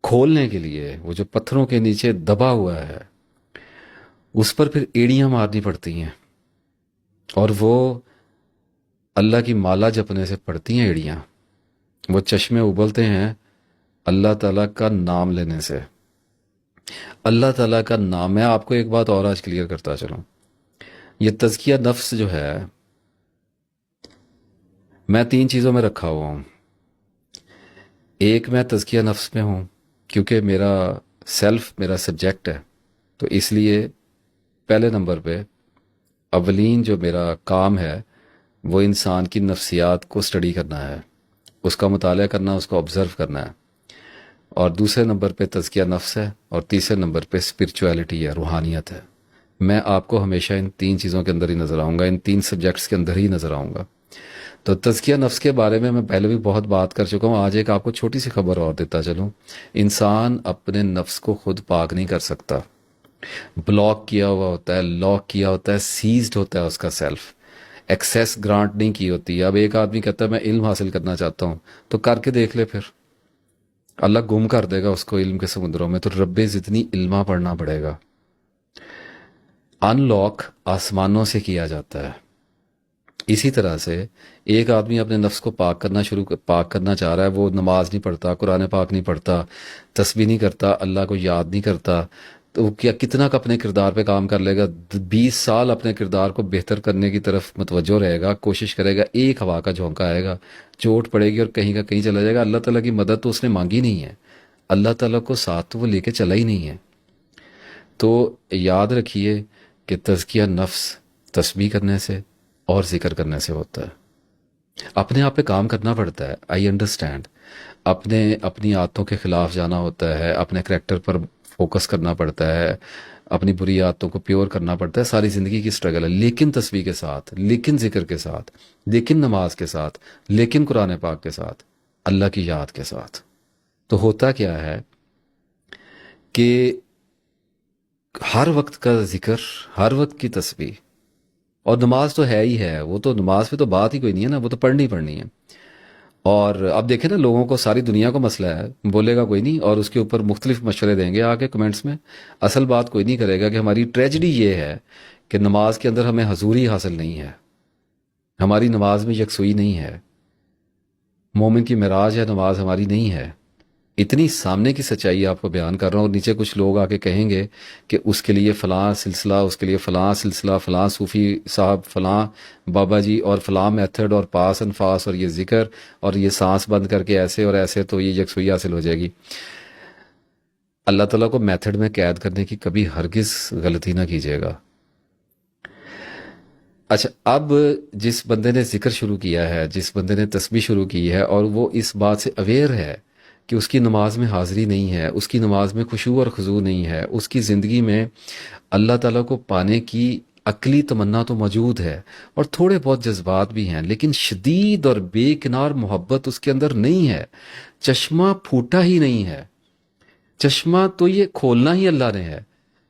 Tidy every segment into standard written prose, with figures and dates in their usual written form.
کھولنے کے لیے وہ جو پتھروں کے نیچے دبا ہوا ہے اس پر پھر ایڑیاں مارنی پڑتی ہیں، اور وہ اللہ کی مالا جپنے سے پڑتی ہیں ایڑیاں، وہ چشمے ابلتے ہیں اللہ تعالیٰ کا نام لینے سے۔ اللہ تعالیٰ کا نام، میں آپ کو ایک بات اور آج کلیئر کرتا چلوں، یہ تزکیہ نفس جو ہے میں 3 چیزوں میں رکھا ہوا ہوں۔ ایک، میں تزکیہ نفس میں ہوں کیونکہ میرا سیلف میرا سبجیکٹ ہے، تو اس لیے پہلے نمبر پہ اولین جو میرا کام ہے وہ انسان کی نفسیات کو اسٹڈی کرنا ہے، اس کا مطالعہ کرنا، اس کو آبزرو کرنا ہے، اور دوسرے نمبر پہ تزکیہ نفس ہے، اور تیسرے نمبر پہ اسپرچویلٹی ہے، روحانیت ہے۔ میں آپ کو ہمیشہ ان 3 چیزوں کے اندر ہی نظر آؤں گا، ان 3 سبجیکٹس کے اندر ہی نظر آؤں گا۔ تو تزکیہ نفس کے بارے میں پہلے بھی بہت بات کر چکا ہوں، آج ایک آپ کو چھوٹی سی خبر اور دیتا چلوں۔ انسان اپنے نفس کو خود پاک نہیں کر سکتا، بلاک کیا ہوا ہوتا ہے، لاک کیا ہوتا ہے، سیزڈ ہوتا ہے اس کا سیلف، ایکسیس گرانٹ نہیں کی ہوتی ہے۔ اب ایک آدمی کہتا ہے میں علم حاصل کرنا چاہتا ہوں، تو کر کے دیکھ لے، پھر اللہ گم کر دے گا اس کو علم کے سمندروں میں۔ تو رب زدنی علما پڑھنا پڑے گا۔ ان لاک آسمانوں سے کیا جاتا ہے۔ اسی طرح سے ایک آدمی اپنے نفس کو پاک کرنا چاہ رہا ہے، وہ نماز نہیں پڑھتا، قرآن پاک نہیں پڑھتا، تسبیح نہیں کرتا، اللہ کو یاد نہیں کرتا، تو وہ کتنا اپنے کردار پہ کام کر لے گا؟ 20 سال اپنے کردار کو بہتر کرنے کی طرف متوجہ رہے گا، کوشش کرے گا، ایک ہوا کا جھونکا آئے گا، چوٹ پڑے گی اور کہیں کا کہیں چلا جائے گا۔ اللہ تعالیٰ کی مدد تو اس نے مانگی نہیں ہے، اللہ تعالیٰ کو ساتھ تو وہ لے کے چلا ہی نہیں ہے۔ تو یاد رکھیے کہ تزکیہ نفس تسبیح کرنے سے اور ذکر کرنے سے ہوتا ہے۔ اپنے آپ پہ کام کرنا پڑتا ہے، آئی انڈرسٹینڈ، اپنی عادتوں کے خلاف جانا ہوتا ہے، اپنے کریکٹر پر فوکس کرنا پڑتا ہے، اپنی بری عادتوں کو پیور کرنا پڑتا ہے، ساری زندگی کی سٹرگل ہے، لیکن تسبیح کے ساتھ، لیکن ذکر کے ساتھ، لیکن نماز کے ساتھ، لیکن قرآن پاک کے ساتھ، اللہ کی یاد کے ساتھ۔ تو ہوتا کیا ہے کہ ہر وقت کا ذکر، ہر وقت کی تسبیح، اور نماز تو ہے ہی ہے، وہ تو نماز پہ تو بات ہی کوئی نہیں ہے نا، وہ تو پڑھنی پڑھنی ہے۔ اور اب دیکھیں نا، لوگوں کو ساری دنیا کو مسئلہ ہے، بولے گا کوئی نہیں، اور اس کے اوپر مختلف مشورے دیں گے آگے کمنٹس میں، اصل بات کوئی نہیں کرے گا کہ ہماری ٹریجڈی یہ ہے کہ نماز کے اندر ہمیں حضوری حاصل نہیں ہے، ہماری نماز میں یکسوئی نہیں ہے، مومن کی معراج ہے نماز ہماری نہیں ہے۔ اتنی سامنے کی سچائی آپ کو بیان کر رہا ہوں، اور نیچے کچھ لوگ آ کے کہیں گے کہ اس کے لیے فلاں سلسلہ، اس کے لیے فلاں سلسلہ، فلاں صوفی صاحب، فلاں بابا جی، اور فلاں میتھڈ، اور پاس ان فاس، اور یہ ذکر، اور یہ سانس بند کر کے ایسے اور ایسے، تو یہ یکسوئی حاصل ہو جائے گی۔ اللہ تعالیٰ کو میتھڈ میں قید کرنے کی کبھی ہرگز غلطی نہ کیجیے گا۔ اچھا، اب جس بندے نے ذکر شروع کیا ہے، جس بندے نے تسبیح شروع کی ہے، اور وہ اس بات سے اویئر ہے کہ اس کی نماز میں حاضری نہیں ہے، اس کی نماز میں خشوع اور خضوع نہیں ہے، اس کی زندگی میں اللہ تعالیٰ کو پانے کی عقلی تمنا تو موجود ہے، اور تھوڑے بہت جذبات بھی ہیں، لیکن شدید اور بے کنار محبت اس کے اندر نہیں ہے، چشمہ پھوٹا ہی نہیں ہے۔ چشمہ تو یہ کھولنا ہی اللہ نے ہے،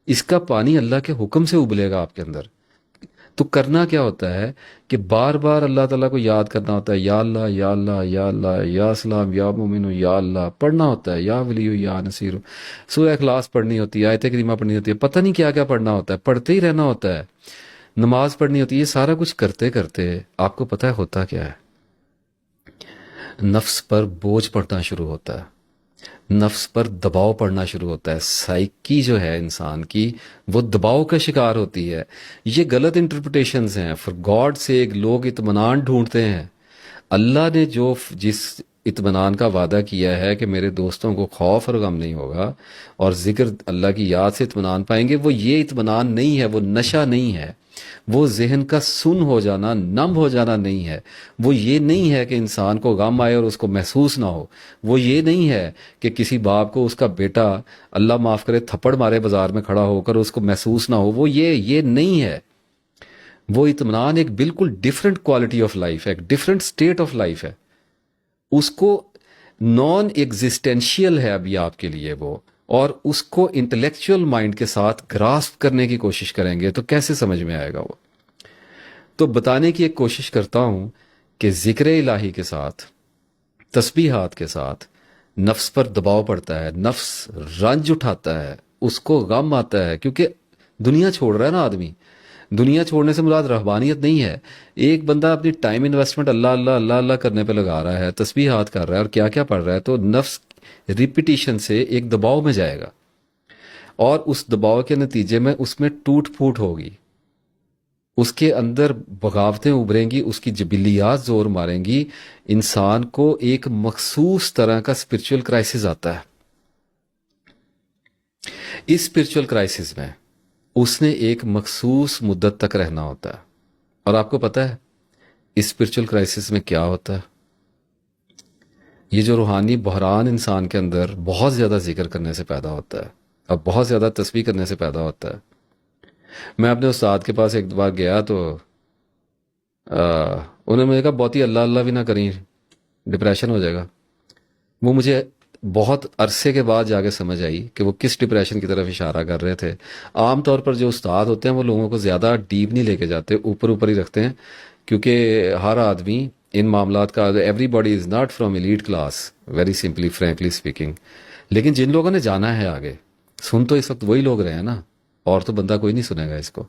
اس کا پانی اللہ کے حکم سے ابلے گا آپ کے اندر۔ تو کرنا کیا ہوتا ہے کہ بار بار اللہ تعالیٰ کو یاد کرنا ہوتا ہے، یا اللہ یا اللہ یا اللہ یا اسلام یا مومن یا اللہ پڑھنا ہوتا ہے، یا ولی یا نصیر، سورہ اخلاص پڑھنی ہوتی ہے، آیت کریمہ پڑھنی ہوتی ہے، پتہ نہیں کیا کیا پڑھنا ہوتا ہے، پڑھتے ہی رہنا ہوتا ہے، نماز پڑھنی ہوتی ہے۔ یہ سارا کچھ کرتے کرتے آپ کو پتہ ہے ہوتا کیا ہے؟ نفس پر بوجھ پڑنا شروع ہوتا ہے، نفس پر دباؤ پڑنا شروع ہوتا ہے، سائیکی جو ہے انسان کی وہ دباؤ کا شکار ہوتی ہے۔ یہ غلط انٹرپریٹیشنز ہیں۔ فار گاڈ سے لوگ اطمینان ڈھونڈتے ہیں۔ اللہ نے جس اطمینان کا وعدہ کیا ہے کہ میرے دوستوں کو خوف اور غم نہیں ہوگا اور ذکر اللہ کی یاد سے اطمینان پائیں گے، وہ یہ اطمینان نہیں ہے، وہ نشہ نہیں ہے، وہ ذہن کا سن ہو جانا، نم ہو جانا نہیں ہے، وہ یہ نہیں ہے کہ انسان کو غم آئے اور اس کو محسوس نہ ہو، وہ یہ نہیں ہے کہ کسی باپ کو اس کا بیٹا اللہ معاف کرے تھپڑ مارے بازار میں کھڑا ہو کر اس کو محسوس نہ ہو، وہ یہ نہیں ہے۔ وہ اطمینان ایک بالکل ڈیفرنٹ کوالٹی آف لائف ہے، ایک ڈیفرنٹ سٹیٹ آف لائف ہے، اس کو نان ایگزسٹینشیل ہے ابھی آپ کے لیے وہ، اور اس کو انٹلیکچوئل مائنڈ کے ساتھ گراسپ کرنے کی کوشش کریں گے تو کیسے سمجھ میں آئے گا وہ؟ تو بتانے کی ایک کوشش کرتا ہوں کہ ذکر الہی کے ساتھ، تسبیحات کے ساتھ، نفس پر دباؤ پڑتا ہے، نفس رنج اٹھاتا ہے، اس کو غم آتا ہے، کیونکہ دنیا چھوڑ رہا ہے نا آدمی. دنیا چھوڑنے سے مراد رہبانیت نہیں ہے. ایک بندہ اپنی ٹائم انویسٹمنٹ اللہ اللہ اللہ اللہ کرنے پہ لگا رہا ہے، تسبیحات کر رہا ہے اور کیا کیا پڑھ رہا ہے، تو نفس ریپیٹیشن سے ایک دباؤ میں جائے گا، اور اس دباؤ کے نتیجے میں اس میں ٹوٹ پھوٹ ہوگی، اس کے اندر بغاوتیں ابھریں گی، اس کی جبلیات زور ماریں گی. انسان کو ایک مخصوص طرح کا اسپرچل کرائسس آتا ہے. اس اسپرچل کرائسس میں اس نے ایک مخصوص مدت تک رہنا ہوتا ہے. اور آپ کو پتہ ہے اس اسپرچل کرائسس میں کیا ہوتا ہے؟ یہ جو روحانی بحران انسان کے اندر بہت زیادہ ذکر کرنے سے پیدا ہوتا ہے اور بہت زیادہ تسبیح کرنے سے پیدا ہوتا ہے. میں اپنے استاد کے پاس ایک بار گیا تو انہوں نے مجھے کہا بہت ہی اللہ اللہ بھی نہ کریں، ڈپریشن ہو جائے گا. وہ مجھے بہت عرصے کے بعد جا کے سمجھ آئی کہ وہ کس ڈپریشن کی طرف اشارہ کر رہے تھے. عام طور پر جو استاد ہوتے ہیں وہ لوگوں کو زیادہ ڈیپ نہیں لے کے جاتے، اوپر اوپر ہی رکھتے ہیں، کیونکہ ہر آدمی ان معاملات کا، every body is not from elite class, very simply frankly speaking. لیکن جن لوگوں نے جانا ہے آگے، سن تو اس وقت وہی لوگ رہے ہیں نا، اور تو بندہ کوئی نہیں سنے گا اس کو.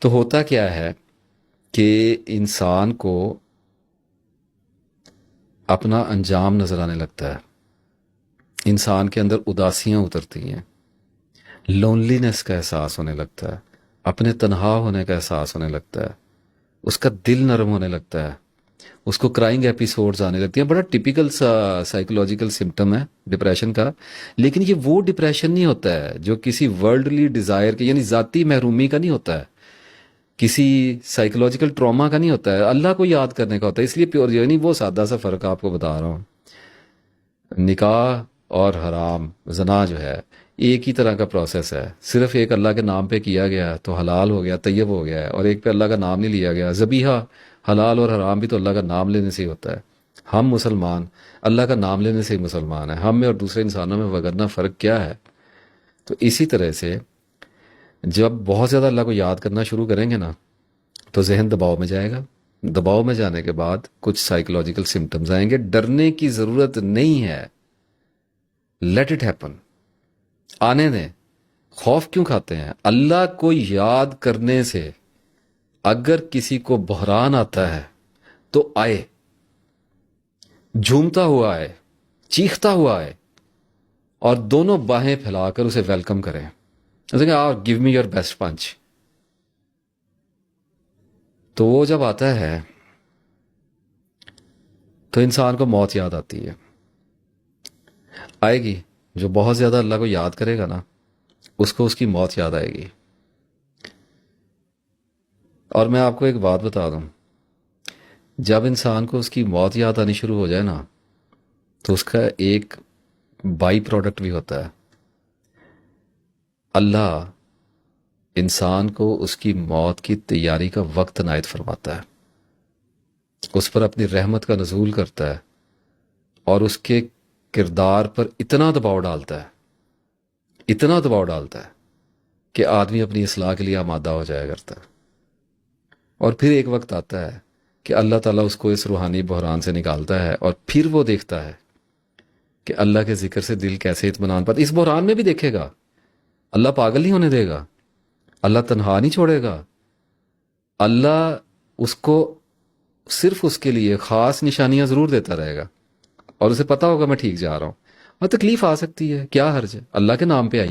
تو ہوتا کیا ہے کہ انسان کو اپنا انجام نظر آنے لگتا ہے، انسان کے اندر اداسیاں اترتی ہیں، لونلینس کا احساس ہونے لگتا ہے، اپنے تنہا ہونے کا احساس ہونے لگتا ہے، اس کا دل نرم ہونے لگتا ہے، اس کو کرائنگ ایپیسوڈز آنے لگتی ہیں. بڑا ٹپیکل سا سائیکولوجیکل سمٹم ہے ڈپریشن کا. لیکن یہ وہ ڈپریشن نہیں ہوتا ہے جو کسی ورلڈلی ڈیزائر کے، یعنی ذاتی محرومی کا نہیں ہوتا ہے، کسی سائیکولوجیکل ٹراما کا نہیں ہوتا ہے، اللہ کو یاد کرنے کا ہوتا ہے. اس لیے پیور، یعنی وہ سادہ سا فرق آپ کو بتا رہا ہوں. نکاح اور حرام زنا جو ہے ایک ہی طرح کا پروسیس ہے، صرف ایک اللہ کے نام پہ کیا گیا تو حلال ہو گیا، طیب ہو گیا ہے، اور ایک پہ اللہ کا نام نہیں لیا گیا. ذبیحہ حلال اور حرام بھی تو اللہ کا نام لینے سے ہی ہوتا ہے. ہم مسلمان اللہ کا نام لینے سے ہی مسلمان ہیں. ہم میں اور دوسرے انسانوں میں وگرنہ فرق کیا ہے؟ تو اسی طرح سے جب بہت زیادہ اللہ کو یاد کرنا شروع کریں گے نا تو ذہن دباؤ میں جائے گا. دباؤ میں جانے کے بعد کچھ سائیکولوجیکل سمٹمز آئیں گے. ڈرنے کی ضرورت نہیں ہے، لیٹ اٹ ہیپن، آنے دیں. خوف کیوں کھاتے ہیں؟ اللہ کو یاد کرنے سے اگر کسی کو بحران آتا ہے تو آئے، جھومتا ہوا آئے، چیختا ہوا آئے، اور دونوں باہیں پھیلا کر اسے ویلکم کریں. گیو می یور بیسٹ پنچ. تو وہ جب آتا ہے تو انسان کو موت یاد آتی ہے. آئے گی. جو بہت زیادہ اللہ کو یاد کرے گا نا اس کو اس کی موت یاد آئے گی. اور میں آپ کو ایک بات بتا دوں، جب انسان کو اس کی موت یاد آنی شروع ہو جائے نا تو اس کا ایک بائی پروڈکٹ بھی ہوتا ہے. اللہ انسان کو اس کی موت کی تیاری کا وقت عنایت فرماتا ہے، اس پر اپنی رحمت کا نزول کرتا ہے، اور اس کے کردار پر اتنا دباؤ ڈالتا ہے کہ آدمی اپنی اصلاح کے لیے آمادہ ہو جایا کرتا ہے. اور پھر ایک وقت آتا ہے کہ اللہ تعالیٰ اس کو اس روحانی بحران سے نکالتا ہے، اور پھر وہ دیکھتا ہے کہ اللہ کے ذکر سے دل کیسے اطمینان پاتا. اس بحران میں بھی دیکھے گا اللہ پاگل نہیں ہونے دے گا، اللہ تنہا نہیں چھوڑے گا. اللہ اس کو صرف اس کے لیے خاص نشانیاں ضرور دیتا رہے گا، اور اسے پتا ہوگا میں ٹھیک جا رہا ہوں. اور تکلیف آ سکتی ہے، کیا حرج ہے، اللہ کے نام پہ آئی.